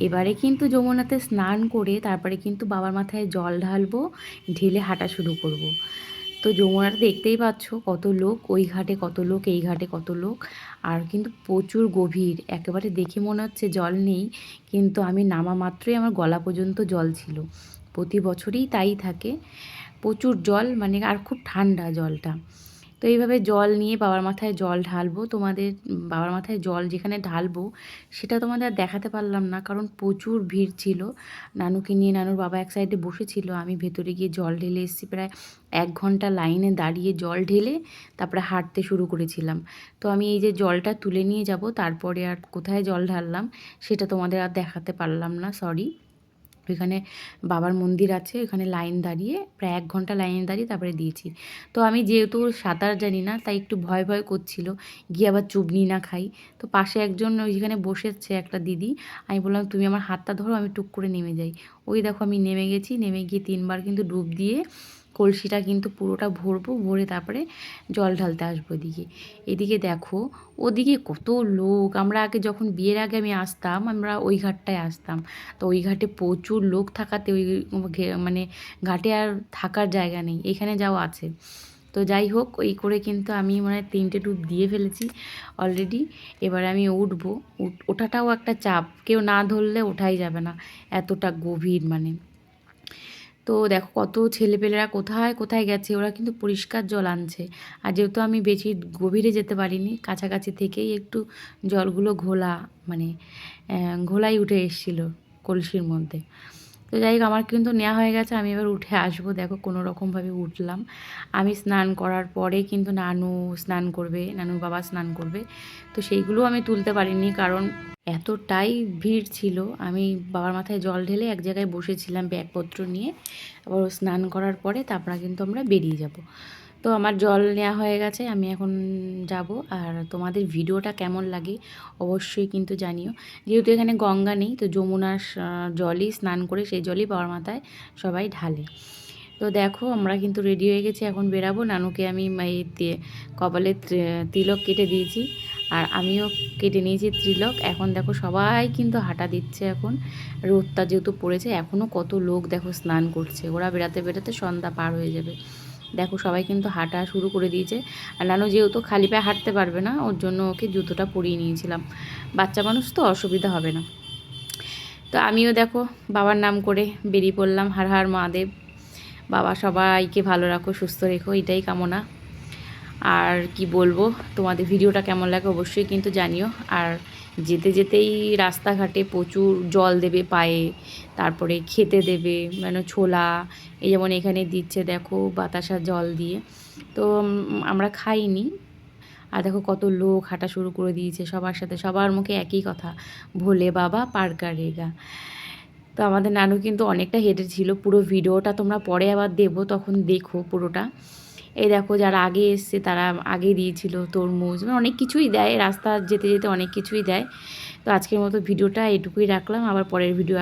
এবারে কিন্তু যমুনাতে স্নান করে তারপরে কিন্তু বাবার মাথায় জল ঢালবো, ঢেলে হাঁটা শুরু করব। তো যমুনাটা দেখতেই পাচ্ছ কত লোক, ওই ঘাটে কত লোক, এই ঘাটে কত লোক, আর কিন্তু প্রচুর গভীর, একেবারে দেখে মনে হচ্ছে জল নেই, কিন্তু আমি নামা মাত্রই আমার গলা পর্যন্ত জল ছিল। প্রতি বছরই তাই থাকে, প্রচুর জল, মানে আর খুব ঠান্ডা জলটা। তো এইভাবে জল নিয়ে বাবার মাথায় জল ঢালবো। তোমাদের বাবার মাথায় জল যেখানে ঢালবো সেটা তোমাদের আর দেখাতে পারলাম না, কারণ প্রচুর ভিড় ছিল। নানুকে নিয়ে নানুর বাবা এক সাইডে বসেছিল, আমি ভেতরে গিয়ে জল ঢেলে এসেছি। প্রায় 1 ঘন্টা লাইনে দাঁড়িয়ে জল ঢেলে তারপরে হাঁটতে শুরু করেছিলাম। তো আমি এই যে জলটা তুলে নিয়ে যাব, তারপরে আর কোথায় জল ঢাললাম সেটা তোমাদের আর দেখাতে পারলাম না, সরি। ওইখানে বাবার মন্দির আছে, ওখানে লাইন দাঁড়িয়ে প্রায় 1 ঘন্টা লাইনে দাঁড়িয়ে তারপরে দিয়েছি। তো আমি যেহেতু সাঁতার জানি না তাই একটু ভয় ভয় করছিল, গিয়ে আবার চুবনি না খাই। তো পাশে একজন ওইখানে বসেছে একটা দিদি, আমি বললাম তুমি আমার হাতটা ধরো, আমি টুক করে নেমে যাই। ওই দেখো আমি নেমে গেছি, নেমে গিয়ে 3বার কিন্তু ডুব দিয়ে কলসিটা কিন্তু পুরোটা ভরবো, ভরে তারপরে জল ঢালতে আসবো এদিকে। এদিকে দেখো ওদিকে কত লোক, আমরা আগে যখন বিয়ের আগে আমি আসতাম, আমরা ওই ঘাটটায় আসতাম। তো ওই ঘাটে প্রচুর লোক থাকাতে ওই মানে ঘাটে আর থাকার জায়গা নেই, এখানে যাও আছে। তো যাই হোক, ওই করে কিন্তু আমি মানে 3টে ডুব দিয়ে ফেলেছি অলরেডি। এবারে আমি উঠবো, ওঠাটাও একটা চাপ, কেউ না ধরলে ওঠাই যাবে না, এতটা গভীর মানে। তো দেখো কত ছেলেপেলেরা কোথায় কোথায় গেছে, ওরা কিন্তু পরিষ্কার জল আনছে। আর যেহেতু আমি বেশি গভীরে যেতে পারিনি, কাছাকাছি থেকেই একটু জলগুলো ঘোলা, মানে ঘোলাই উঠে এসেছিলো কলসির মধ্যে। তো যাই হোক, আমার কিন্তু নেওয়া হয়ে গেছে, আমি এবার উঠে আসবো। দেখো কোনো রকমভাবে উঠলাম। আমি স্নান করার পরে কিন্তু নানু স্নান করবে, নানুর বাবা স্নান করবে। তো সেইগুলো আমি তুলতে পারিনি, কারণ এতটাই ভিড় ছিল। আমি বাবার মাথায় জল ঢেলে এক জায়গায় বসেছিলাম ব্যাগপত্র নিয়ে, আবার স্নান করার পরে তারপরে কিন্তু আমরা বেরিয়ে যাব। তো আমার জল নেওয়া হয়ে গেছে, আমি এখন যাব। আর তোমাদের ভিডিওটা কেমন লাগে অবশ্যই কিন্তু জানিও। যেহেতু এখানে গঙ্গা নেই, তো যমুনার জলই স্নান করে সেই জলই বাবার মাথায় সবাই ঢালে। তো দেখো আমরা কিন্তু রেডি হয়ে গেছি, এখন বেরাবো। নানুকে আমি এই কপালে তিলক কেটে দিয়েছি, আর আমিও কেটে নিয়েছি তিলক। এখন দেখো সবাই কিন্তু হাঁটা দিচ্ছে, এখন রোদটা যেহেতু পড়েছে, এখনও কত লোক দেখো স্নান করছে, ওরা বেড়াতে বেড়াতে সন্ধ্যা পার হয়ে যাবে। দেখো সবাই কিন্তু হাঁটা শুরু করে দিয়েছে। আর নানু যেহেতু খালি পায়ে হাঁটতে পারবে না, ওর জন্য ওকে জুতোটা পরিয়ে নিয়েছিলাম, বাচ্চা মানুষ তো অসুবিধা হবে না। তো আমিও দেখো বাবার নাম করে বেরিয়ে পড়লাম, হর হর মহাদেব। বাবা সবাইকে ভালো রাখো, সুস্থ রেখো, এটাই কামনা। আর কি বলবো, তোমাদের ভিডিওটা কেমন লাগে অবশ্যই কিন্তু জানিও। আর যেতে যেতেই রাস্তাঘাটে প্রচুর জল দেবে পায়ে, তারপরে খেতে দেবে, মানে ছোলা, এই যেমন এখানে দিচ্ছে দেখো বাতাসা জল দিয়ে। তো আমরা খাইনি। আর দেখো কত লোক হাঁটা শুরু করে দিয়েছে, সবার সাথে সবার মুখে একই কথা, ভোলে বাবা পার করেগা। তো আমাদের নানু কিন্তু অনেকটা হেঁটেছিল, পুরো ভিডিওটা তোমরা পরে আবার দেবো, তখন দেখো পুরোটা। এই দেখো যারা আগে এসছে তারা আগে দিয়েছিল তরমুজ, মানে অনেক কিছুই দেয়, রাস্তা যেতে যেতে অনেক কিছুই দেয়। তো আজকের মতো ভিডিওটা এটুকুই রাখলাম, আবার পরের ভিডিও